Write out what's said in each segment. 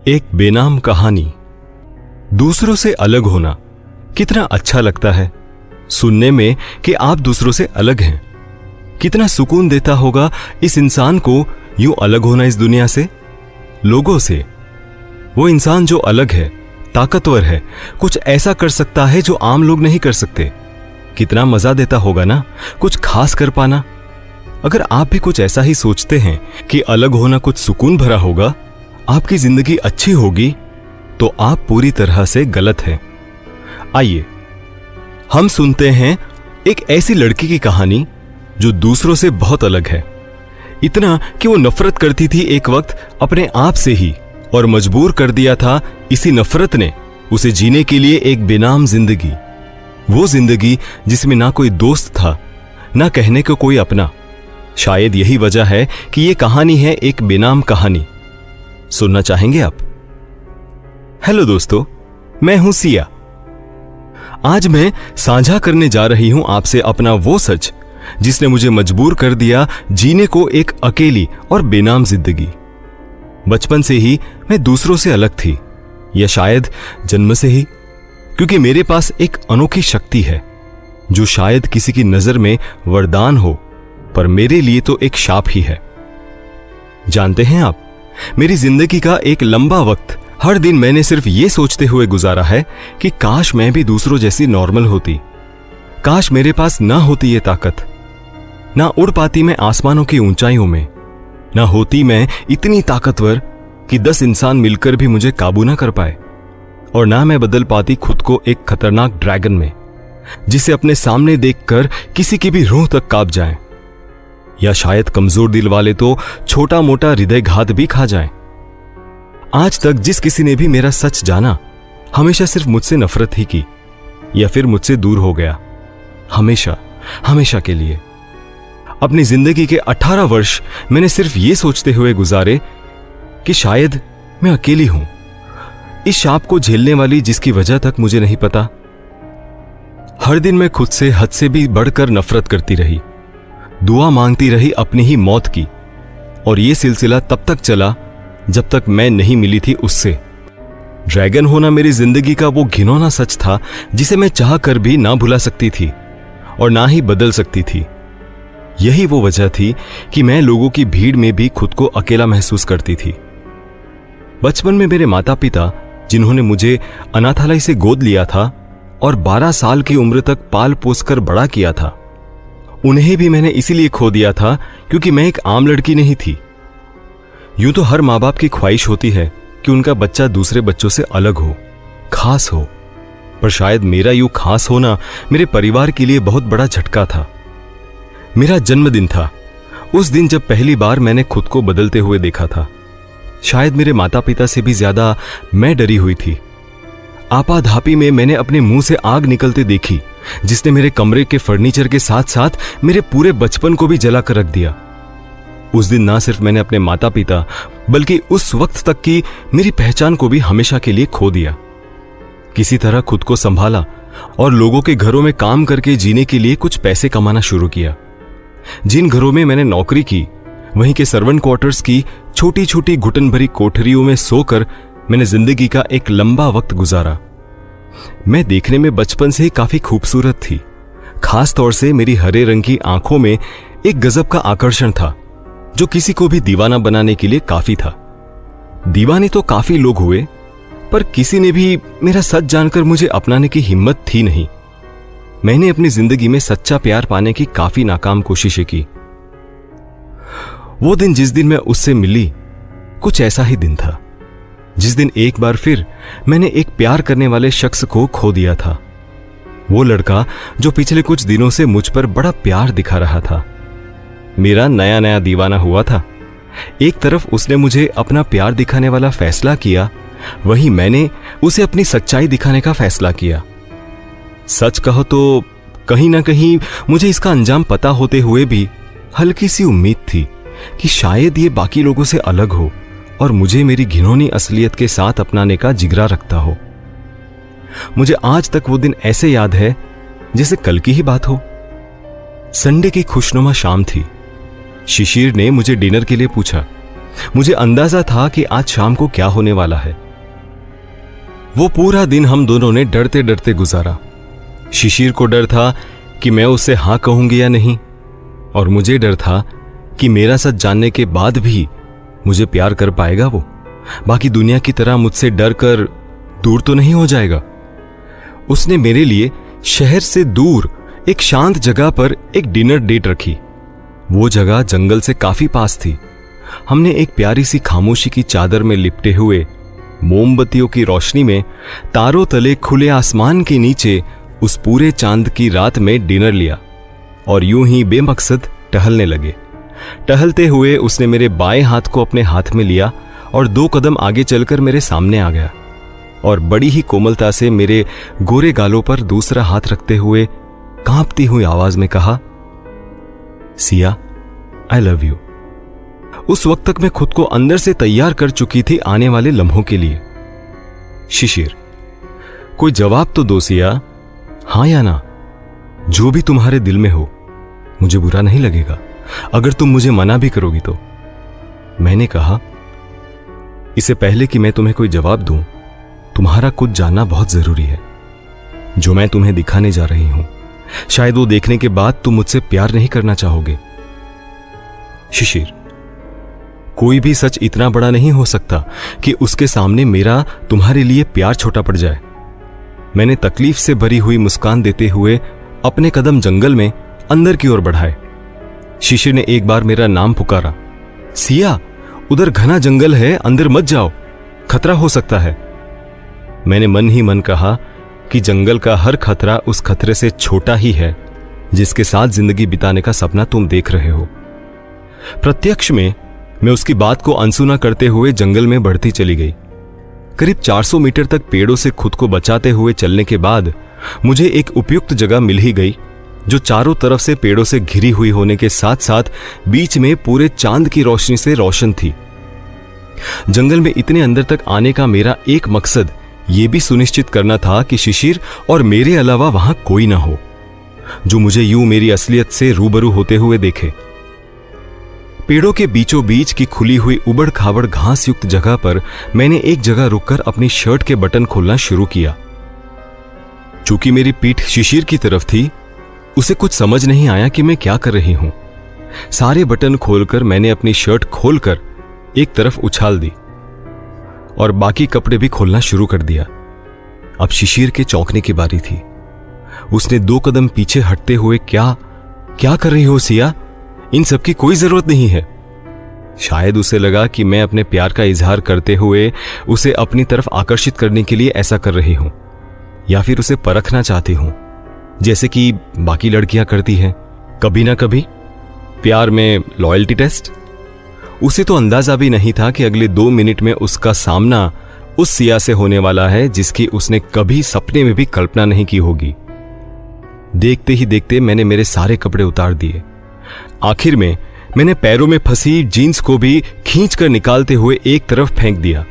एक बेनाम कहानी। दूसरों से अलग होना कितना अच्छा लगता है सुनने में कि आप दूसरों से अलग हैं। कितना सुकून देता होगा इस इंसान को यूं अलग होना इस दुनिया से, लोगों से। वो इंसान जो अलग है, ताकतवर है, कुछ ऐसा कर सकता है जो आम लोग नहीं कर सकते। कितना मजा देता होगा ना कुछ खास कर पाना। अगर आप भी कुछ ऐसा ही सोचते हैं कि अलग होना कुछ सुकून भरा होगा, आपकी जिंदगी अच्छी होगी, तो आप पूरी तरह से गलत हैं। आइए हम सुनते हैं एक ऐसी लड़की की कहानी जो दूसरों से बहुत अलग है। इतना कि वो नफरत करती थी एक वक्त अपने आप से ही, और मजबूर कर दिया था इसी नफरत ने उसे जीने के लिए एक बेनाम जिंदगी। वो जिंदगी जिसमें ना कोई दोस्त था, ना कहने को कोई अपना। शायद यही वजह है कि ये कहानी है एक बेनाम कहानी। सुनना चाहेंगे आप? हेलो दोस्तों, मैं हूं सिया। आज मैं साझा करने जा रही हूं आपसे अपना वो सच जिसने मुझे मजबूर कर दिया जीने को एक अकेली और बेनाम जिंदगी। बचपन से ही मैं दूसरों से अलग थी, या शायद जन्म से ही, क्योंकि मेरे पास एक अनोखी शक्ति है जो शायद किसी की नजर में वरदान हो, पर मेरे लिए तो एक शाप ही है। जानते हैं आप, मेरी जिंदगी का एक लंबा वक्त हर दिन मैंने सिर्फ ये सोचते हुए गुजारा है कि काश मैं भी दूसरों जैसी नॉर्मल होती। काश मेरे पास ना होती ये ताकत, ना उड़ पाती मैं आसमानों की ऊंचाइयों में, ना होती मैं इतनी ताकतवर कि 10 इंसान मिलकर भी मुझे काबू ना कर पाए, और ना मैं बदल पाती खुद को एक खतरनाक ड्रैगन में जिसे अपने सामने देखकर किसी की भी रूह तक कांप जाए। या शायद कमजोर दिल वाले तो छोटा मोटा हृदयघात भी खा जाएं। आज तक जिस किसी ने भी मेरा सच जाना, हमेशा सिर्फ मुझसे नफरत ही की, या फिर मुझसे दूर हो गया, हमेशा हमेशा के लिए। अपनी जिंदगी के 18 वर्ष मैंने सिर्फ ये सोचते हुए गुजारे कि शायद मैं अकेली हूं, इस शाप को झेलने वाली जिसकी वजह तक मुझे नहीं पता। हर दिन मैं खुद से हद से भी बढ़कर नफरत करती रही, दुआ मांगती रही अपनी ही मौत की, और यह सिलसिला तब तक चला जब तक मैं नहीं मिली थी उससे। ड्रैगन होना मेरी जिंदगी का वो घिनौना सच था जिसे मैं चाह कर भी ना भुला सकती थी और ना ही बदल सकती थी। यही वो वजह थी कि मैं लोगों की भीड़ में भी खुद को अकेला महसूस करती थी। बचपन में मेरे माता पिता, जिन्होंने मुझे अनाथालय से गोद लिया था और 12 साल की उम्र तक पाल पोस कर बड़ा किया था, उन्हें भी मैंने इसीलिए खो दिया था क्योंकि मैं एक आम लड़की नहीं थी। यूं तो हर माँ बाप की ख्वाहिश होती है कि उनका बच्चा दूसरे बच्चों से अलग हो, खास हो, पर शायद मेरा यूं खास होना मेरे परिवार के लिए बहुत बड़ा झटका था। मेरा जन्मदिन था उस दिन जब पहली बार मैंने खुद को बदलते हुए देखा था। शायद मेरे माता पिता से भी ज्यादा मैं डरी हुई थी। आपाधापी में मैंने अपने मुंह से आग निकलते देखी, जिसने मेरे कमरे के फर्नीचर के साथ साथ मेरे पूरे बचपन को भी जला कर रख दिया। उस दिन ना सिर्फ मैंने अपने माता पिता, बल्कि उस वक्त तक की मेरी पहचान को भी हमेशा के लिए खो दिया। किसी तरह खुद को संभाला और लोगों के घरों में काम करके जीने के लिए कुछ पैसे कमाना शुरू किया। जिन घरों में मैंने नौकरी की, वहीं के सर्वेंट क्वार्टर्स की छोटी छोटी घुटन भरी कोठरियों में सोकर मैंने जिंदगी का एक लंबा वक्त गुजारा। मैं देखने में बचपन से ही काफी खूबसूरत थी। खास तौर से मेरी हरे रंग की आंखों में एक गजब का आकर्षण था जो किसी को भी दीवाना बनाने के लिए काफी था। दीवाने तो काफी लोग हुए, पर किसी ने भी मेरा सच जानकर मुझे अपनाने की हिम्मत थी नहीं। मैंने अपनी जिंदगी में सच्चा प्यार पाने की काफी नाकाम कोशिशें की। वो दिन जिस दिन मैं उससे मिली, कुछ ऐसा ही दिन था जिस दिन एक बार फिर मैंने एक प्यार करने वाले शख्स को खो दिया था। वो लड़का जो पिछले कुछ दिनों से मुझ पर बड़ा प्यार दिखा रहा था, मेरा नया नया दीवाना हुआ था। एक तरफ उसने मुझे अपना प्यार दिखाने वाला फैसला किया, वहीं मैंने उसे अपनी सच्चाई दिखाने का फैसला किया। सच कहो तो कहीं ना कहीं मुझे इसका अंजाम पता होते हुए भी हल्की सी उम्मीद थी कि शायद ये बाकी लोगों से अलग हो और मुझे मेरी घिनौनी असलियत के साथ अपनाने का जिगरा रखता हो। मुझे आज तक वो दिन ऐसे याद है जैसे कल की ही बात हो। संडे की खुशनुमा शाम थी। शिशिर ने मुझे डिनर के लिए पूछा मुझे अंदाजा था कि आज शाम को क्या होने वाला है। वो पूरा दिन हम दोनों ने डरते डरते गुजारा। शिशिर को डर था कि मैं उससे हां कहूंगी या नहीं, और मुझे डर था कि मेरा सच जानने के बाद भी मुझे प्यार कर पाएगा वो, बाकी दुनिया की तरह मुझसे डर कर दूर तो नहीं हो जाएगा। उसने मेरे लिए शहर से दूर एक शांत जगह पर एक डिनर डेट रखी। वो जगह जंगल से काफी पास थी। हमने एक प्यारी सी खामोशी की चादर में लिपटे हुए मोमबत्तियों की रोशनी में तारों तले खुले आसमान के नीचे उस पूरे चांद की रात में डिनर लिया और यूं ही बेमकसद टहलने लगे। टहलते हुए उसने मेरे बाएं हाथ को अपने हाथ में लिया और 2 कदम आगे चलकर मेरे सामने आ गया और बड़ी ही कोमलता से मेरे गोरे गालों पर दूसरा हाथ रखते हुए कांपती हुई आवाज में कहा, सिया, आई लव यू। उस वक्त तक मैं खुद को अंदर से तैयार कर चुकी थी आने वाले लम्हों के लिए। शिशिर, कोई जवाब तो दो सिया, हां या ना, जो भी तुम्हारे दिल में हो। मुझे बुरा नहीं लगेगा अगर तुम मुझे मना भी करोगी तो। मैंने कहा, इससे पहले कि मैं तुम्हें कोई जवाब दूं, तुम्हारा कुछ जानना बहुत जरूरी है। जो मैं तुम्हें दिखाने जा रही हूं, शायद वो देखने के बाद तुम मुझसे प्यार नहीं करना चाहोगे। शिशिर, कोई भी सच इतना बड़ा नहीं हो सकता कि उसके सामने मेरा तुम्हारे लिए प्यार छोटा पड़ जाए। मैंने तकलीफ से भरी हुई मुस्कान देते हुए अपने कदम जंगल में अंदर की ओर बढ़ाए। शिशिर ने एक बार मेरा नाम पुकारा, सिया, उधर घना जंगल है, अंदर मत जाओ, खतरा हो सकता है। मैंने मन ही मन कहा कि जंगल का हर खतरा उस खतरे से छोटा ही है जिसके साथ जिंदगी बिताने का सपना तुम देख रहे हो। प्रत्यक्ष में मैं उसकी बात को अनसुना करते हुए जंगल में बढ़ती चली गई। करीब 400 मीटर तक पेड़ों से खुद को बचाते हुए चलने के बाद मुझे एक उपयुक्त जगह मिल ही गई जो चारों तरफ से पेड़ों से घिरी हुई होने के साथ साथ बीच में पूरे चांद की रोशनी से रोशन थी। जंगल में इतने अंदर तक आने का मेरा एक मकसद यह भी सुनिश्चित करना था कि शिशिर और मेरे अलावा वहां कोई ना हो जो मुझे यूं मेरी असलियत से रूबरू होते हुए देखे। पेड़ों के बीचों बीच की खुली हुई उबड़ खाबड़ घास युक्त जगह पर मैंने एक जगह रुककर अपनी शर्ट के बटन खोलना शुरू किया। चूंकि मेरी पीठ शिशिर की तरफ थी, उसे कुछ समझ नहीं आया कि मैं क्या कर रही हूं। सारे बटन खोलकर मैंने अपनी शर्ट खोलकर एक तरफ उछाल दी और बाकी कपड़े भी खोलना शुरू कर दिया। अब शिशिर के चौंकने की बारी थी। उसने 2 कदम पीछे हटते हुए, क्या कर रही हो सिया? इन सब की कोई जरूरत नहीं है। शायद उसे लगा कि मैं अपने प्यार का इजहार करते हुए उसे अपनी तरफ आकर्षित करने के लिए ऐसा कर रही हूं, या फिर उसे परखना चाहती हूं जैसे कि बाकी लड़कियां करती हैं कभी ना कभी प्यार में लॉयल्टी टेस्ट। उसे तो अंदाजा भी नहीं था कि अगले 2 मिनट में उसका सामना उस सिया से होने वाला है जिसकी उसने कभी सपने में भी कल्पना नहीं की होगी। देखते ही देखते मैंने मेरे सारे कपड़े उतार दिए। आखिर में मैंने पैरों में फंसी जीन्स को भी खींचकर निकालते हुए एक तरफ फेंक दिया,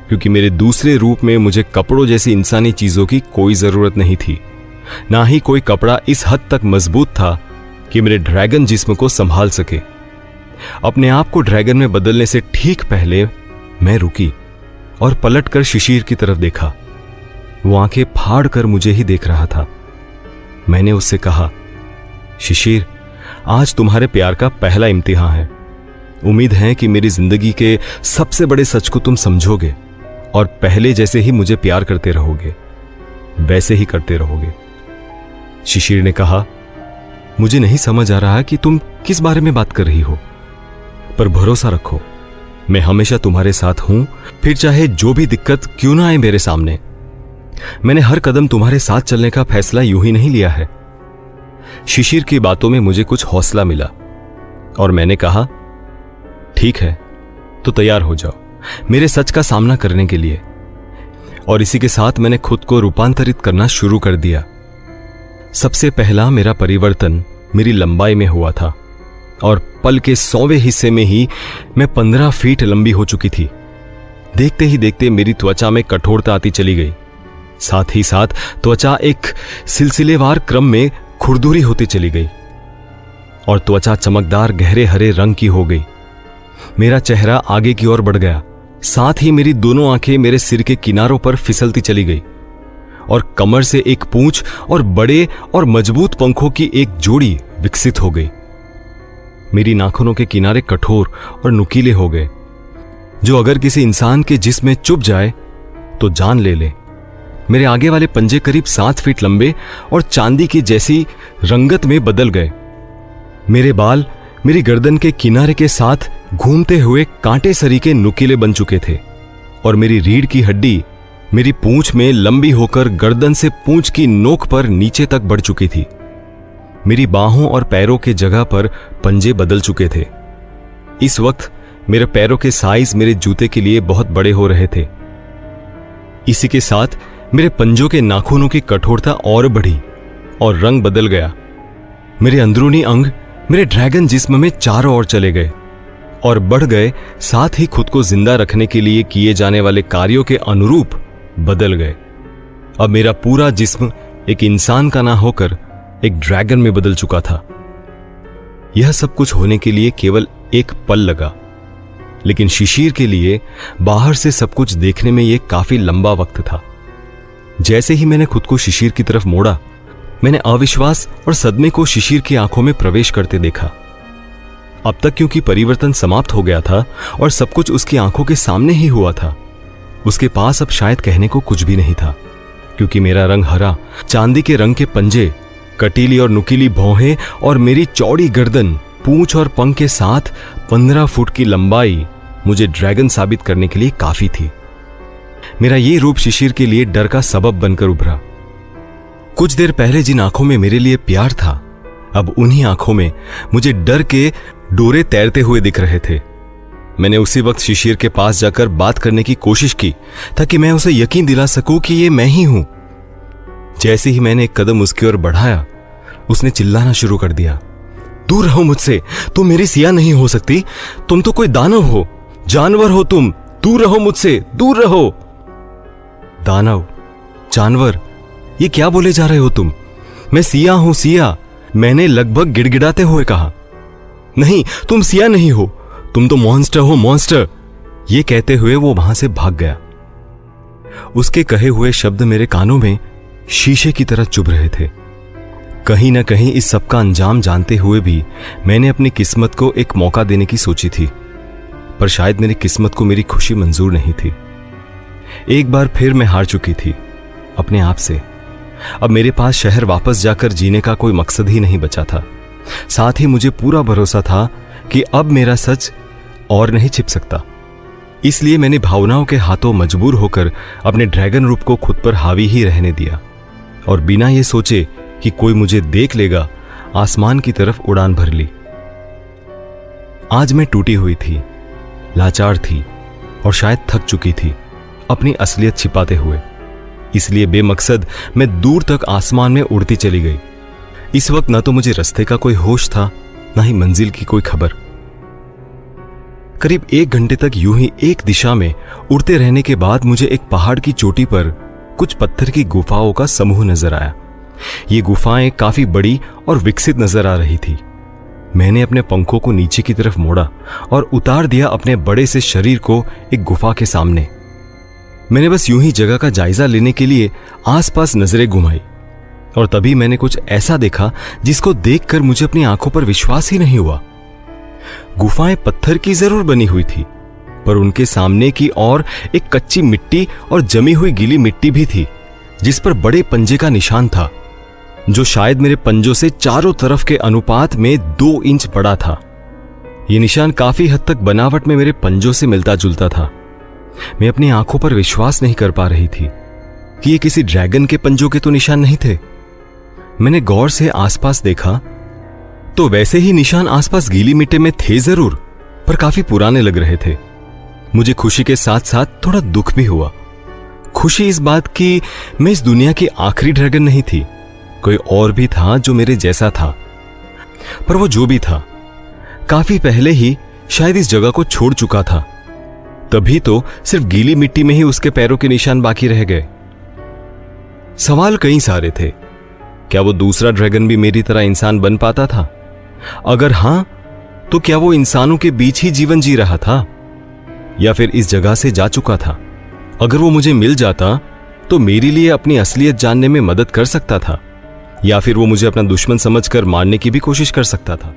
क्योंकि मेरे दूसरे रूप में मुझे कपड़ों जैसी इंसानी चीजों की कोई जरूरत नहीं थी। ना ही कोई कपड़ा इस हद तक मजबूत था कि मेरे ड्रैगन जिस्म को संभाल सके। अपने आप को ड्रैगन में बदलने से ठीक पहले मैं रुकी और पलटकर शिशिर की तरफ देखा। वो आंखें फाड़ कर मुझे ही देख रहा था। मैंने उससे कहा, शिशिर, आज तुम्हारे प्यार का पहला इम्तिहान है। उम्मीद है कि मेरी जिंदगी के सबसे बड़े सच को तुम समझोगे और पहले जैसे ही मुझे प्यार करते रहोगे, वैसे ही करते रहोगे। शिशिर ने कहा, मुझे नहीं समझ आ रहा कि तुम किस बारे में बात कर रही हो, पर भरोसा रखो, मैं हमेशा तुम्हारे साथ हूं, फिर चाहे जो भी दिक्कत क्यों ना आए मेरे सामने। मैंने हर कदम तुम्हारे साथ चलने का फैसला यूं ही नहीं लिया है। शिशिर की बातों में मुझे कुछ हौसला मिला और मैंने कहा, ठीक है, तो तैयार हो जाओ मेरे सच का सामना करने के लिए। और इसी के साथ मैंने खुद को रूपांतरित करना शुरू कर दिया। सबसे पहला मेरा परिवर्तन मेरी लंबाई में हुआ था और पल के 100वें हिस्से में ही मैं 15 फीट लंबी हो चुकी थी। देखते ही देखते मेरी त्वचा में कठोरता आती चली गई। साथ ही साथ त्वचा एक सिलसिलेवार क्रम में खुरदुरी होती चली गई और त्वचा चमकदार गहरे हरे रंग की हो गई। मेरा चेहरा आगे की ओर बढ़ गया, साथ ही मेरी दोनों आंखें मेरे सिर के किनारों पर फिसलती चली गई और कमर से एक पूंछ और बड़े और मजबूत पंखों की एक जोड़ी विकसित हो गई। मेरी नाखूनों के किनारे कठोर और नुकीले हो गए, जो अगर किसी इंसान के जिस्म में चुभ जाए तो जान ले ले। मेरे आगे वाले पंजे करीब 7 फीट लंबे और चांदी की जैसी रंगत में बदल गए। मेरे बाल मेरी गर्दन के किनारे के साथ घूमते हुए कांटे सरीके नुकीले बन चुके थे और मेरी रीढ़ की हड्डी मेरी पूंछ में लंबी होकर गर्दन से पूंछ की नोक पर नीचे तक बढ़ चुकी थी। मेरी बाहों और पैरों के जगह पर पंजे बदल चुके थे। इस वक्त मेरे पैरों के साइज मेरे जूते के लिए बहुत बड़े हो रहे थे। इसी के साथ मेरे पंजों के नाखूनों की कठोरता और बढ़ी और रंग बदल गया। मेरे अंदरूनी अंग मेरे ड्रैगन जिस्म में चारों ओर चले गए और बढ़ गए, साथ ही खुद को जिंदा रखने के लिए किए जाने वाले कार्यों के अनुरूप बदल गए। अब मेरा पूरा जिस्म एक इंसान का ना होकर एक ड्रैगन में बदल चुका था। यह सब कुछ होने के लिए केवल एक पल लगा, लेकिन शिशिर के लिए बाहर से सब कुछ देखने में यह काफी लंबा वक्त था। जैसे ही मैंने खुद को शिशिर की तरफ मोड़ा, मैंने अविश्वास और सदमे को शिशिर की आंखों में प्रवेश करते देखा। अब तक क्योंकि परिवर्तन समाप्त हो गया था और सब कुछ उसकी आंखों के सामने ही हुआ था, उसके पास अब शायद कहने को कुछ भी नहीं था, क्योंकि मेरा रंग हरा, चांदी के रंग के पंजे, कटीली और नुकीली भौहें और मेरी चौड़ी गर्दन, पूंछ और पंख के साथ 15 फुट की लंबाई मुझे ड्रैगन साबित करने के लिए काफी थी। मेरा ये रूप शिशिर के लिए डर का सबब बनकर उभरा। कुछ देर पहले जिन आंखों में मेरे लिए प्यार था, अब उन्हीं आंखों में मुझे डर के डोरे तैरते हुए दिख रहे थे। मैंने उसी वक्त शिशिर के पास जाकर बात करने की कोशिश की ताकि मैं उसे यकीन दिला सकूं कि ये मैं ही हूं। जैसे ही मैंने एक कदम उसकी ओर बढ़ाया, उसने चिल्लाना शुरू कर दिया, दूर रहो मुझसे, तुम मेरी सिया नहीं हो सकती, तुम तो कोई दानव हो, जानवर हो तुम, दूर रहो मुझसे, दूर रहो। दानव, जानवर, ये क्या बोले जा रहे हो तुम? मैं सिया हूं, सिया, मैंने लगभग गिड़गिड़ाते हुए कहा। नहीं, तुम सिया नहीं हो, तुम तो मॉन्स्टर हो, मॉन्स्टर। ये कहते हुए वो वहां से भाग गया। उसके कहे हुए शब्द मेरे कानों में शीशे की तरह चुभ रहे थे। कहीं ना कहीं इस सब का अंजाम जानते हुए भी मैंने अपनी किस्मत को एक मौका देने की सोची थी, पर शायद मेरी किस्मत को मेरी खुशी मंजूर नहीं थी। एक बार फिर मैं हार चुकी थी अपने आप से। अब मेरे पास शहर वापस जाकर जीने का कोई मकसद ही नहीं बचा था। साथ ही मुझे पूरा भरोसा था कि अब मेरा सच और नहीं छिप सकता। इसलिए मैंने भावनाओं के हाथों मजबूर होकर अपने ड्रैगन रूप को खुद पर हावी ही रहने दिया और बिना ये सोचे कि कोई मुझे देख लेगा, आसमान की तरफ उड़ान भर ली। आज मैं टूटी हुई थी, लाचार थी और शायद थक चुकी थी अपनी असलियत छिपाते हुए। इसलिए बेमकसद मैं दूर तक आसमान में उड़ती चली गई। इस वक्त न तो मुझे रास्ते का कोई होश था, न ही मंजिल की कोई खबर। करीब 1 घंटे तक यूं ही एक दिशा में उड़ते रहने के बाद मुझे एक पहाड़ की चोटी पर कुछ पत्थर की गुफाओं का समूह नजर आया। ये गुफाएं काफी बड़ी और विकसित नजर आ रही थी। मैंने अपने पंखों को नीचे की तरफ मोड़ा और उतार दिया अपने बड़े से शरीर को एक गुफा के सामने। मैंने बस यूं ही जगह का जायजा लेने के लिए आसपास नजरें घुमाई और तभी मैंने कुछ ऐसा देखा जिसको देखकर मुझे अपनी आंखों पर विश्वास ही नहीं हुआ। गुफाएं पत्थर की जरूर बनी हुई थी, पर उनके सामने की ओर एक कच्ची मिट्टी और जमी हुई गीली मिट्टी भी थी, जिस पर बड़े पंजे का निशान था, जो शायद मेरे पंजों से चारों तरफ के अनुपात में 2 इंच बड़ा था। यह निशान काफी हद तक बनावट में मेरे पंजों से मिलता जुलता था। मैं अपनी आंखों पर विश्वास नहीं कर पा रही थी कि ये किसी ड्रैगन के पंजों के तो निशान नहीं थे। मैंने गौर से आसपास देखा तो वैसे ही निशान आसपास गीली मिट्टी में थे जरूर, पर काफी पुराने लग रहे थे। मुझे खुशी के साथ साथ थोड़ा दुख भी हुआ। खुशी इस बात की मैं इस दुनिया की आखिरी ड्रैगन नहीं थी, कोई और भी था जो मेरे जैसा था। पर वो जो भी था काफी पहले ही शायद इस जगह को छोड़ चुका था, तभी तो सिर्फ गीली मिट्टी में ही उसके पैरों के निशान बाकी रह गए। सवाल कई सारे थे। क्या वो दूसरा ड्रैगन भी मेरी तरह इंसान बन पाता था? अगर हां, तो क्या वो इंसानों के बीच ही जीवन जी रहा था या फिर इस जगह से जा चुका था? अगर वो मुझे मिल जाता तो मेरे लिए अपनी असलियत जानने में मदद कर सकता था, या फिर वो मुझे अपना दुश्मन समझकर मारने की भी कोशिश कर सकता था।